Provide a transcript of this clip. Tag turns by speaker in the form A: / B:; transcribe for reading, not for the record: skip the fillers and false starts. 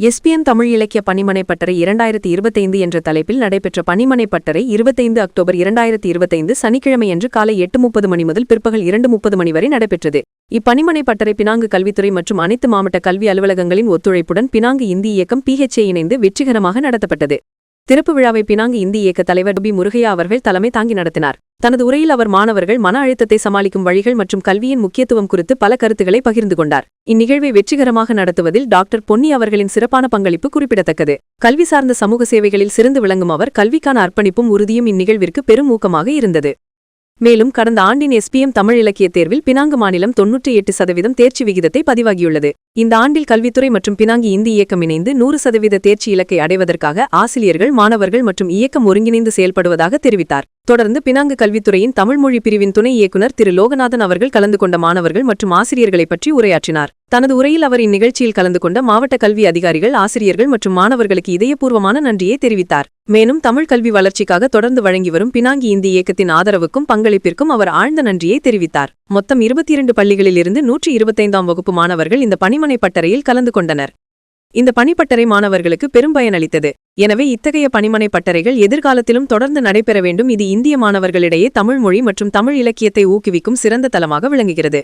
A: SPM Tamil இலக்கிய பணிமனை பட்டறை 2025 என்ற தலைப்பில் நடைபெற்ற பணிமனை பட்டறை 25 அக்டோபர் 2025 சனிக்கிழமையன்று காலை 8:30 மணி முதல் பிற்பகல் 2:30 மணி வரை நடைபெற்றது. இப்பணிமனை பட்டறை பினாங்கு கல்வித்துறை மற்றும் அனைத்து மாவட்ட கல்வி அலுவலகங்களின் ஒத்துழைப்புடன் பினாங்கு இந்தி இயக்கம் PHA இணைந்து வெற்றிகரமாக நடத்தப்பட்டது. திறப்பு விழாவை பினாங்கு இந்தி இயக்க தலைவர் பி முருகையா அவர்கள் தலைமை தாங்கி நடத்தினார். தனது உரையில் அவர் மாணவர்கள் மன அழுத்தத்தை சமாளிக்கும் வழிகள் மற்றும் கல்வியின் முக்கியத்துவம் குறித்து பல கருத்துக்களை பகிர்ந்து கொண்டார். இந்நிகழ்வை வெற்றிகரமாக நடத்துவதில் டாக்டர் பொன்னி அவர்களின் சிறப்பான பங்களிப்பு குறிப்பிடத்தக்கது. கல்வி சார்ந்த சமூக சேவைகளில் சிறந்து விளங்கும் அவர் கல்விக்கான அர்ப்பணிப்பும் உறுதியும் இந்நிகழ்விற்கு பெரும் ஊக்கமாக இருந்தது. மேலும் கடந்த ஆண்டின் எஸ்பிஎம் தமிழ் இலக்கிய தேர்வில் பினாங்கு மாநிலம் 98% தேர்ச்சி விகிதத்தை பதிவாகியுள்ளது. இந்த ஆண்டில் கல்வித்துறை மற்றும் பினாங்கு இந்தி இயக்கம் இணைந்து 100% தேர்ச்சி இலக்கை அடைவதற்காக ஆசிரியர்கள், மாணவர்கள் மற்றும் இயக்கம் ஒருங்கிணைந்து செயல்படுவதாக தெரிவித்தார். தொடர்ந்து பினாங்கு கல்வித்துறையின் தமிழ்மொழி பிரிவின் துணை இயக்குநர் திரு லோகநாதன் அவர்கள் கலந்து கொண்ட மாணவர்கள் மற்றும் ஆசிரியர்களைப் பற்றி உரையாற்றினார். தனது உரையில் அவர் இந்நிகழ்ச்சியில் கலந்து கொண்ட மாவட்ட கல்வி அதிகாரிகள், ஆசிரியர்கள் மற்றும் மாணவர்களுக்கு இதயபூர்வமான நன்றியை தெரிவித்தார். மேலும் தமிழ் கல்வி வளர்ச்சிக்காக தொடர்ந்து வழங்கி வரும் பினாங்கி இந்தி இயக்கத்தின் ஆதரவுக்கும் பங்களிப்பிற்கும் அவர் ஆழ்ந்த நன்றியை தெரிவித்தார். மொத்தம் 22 பள்ளிகளிலிருந்து 125ஆம் வகுப்பு மாணவர்கள் இந்த பணிமனை பட்டறையில் கலந்து கொண்டனர். இந்த பணிப்பட்டறை மாணவர்களுக்கு பெரும் பயனளித்தது. எனவே இத்தகைய பணிமனை பட்டறைகள் எதிர்காலத்திலும் தொடர்ந்து நடைபெற வேண்டும். இது இந்திய மாணவர்களிடையே தமிழ் மொழி மற்றும் தமிழ் இலக்கியத்தை ஊக்குவிக்கும் சிறந்த தளமாக விளங்குகிறது.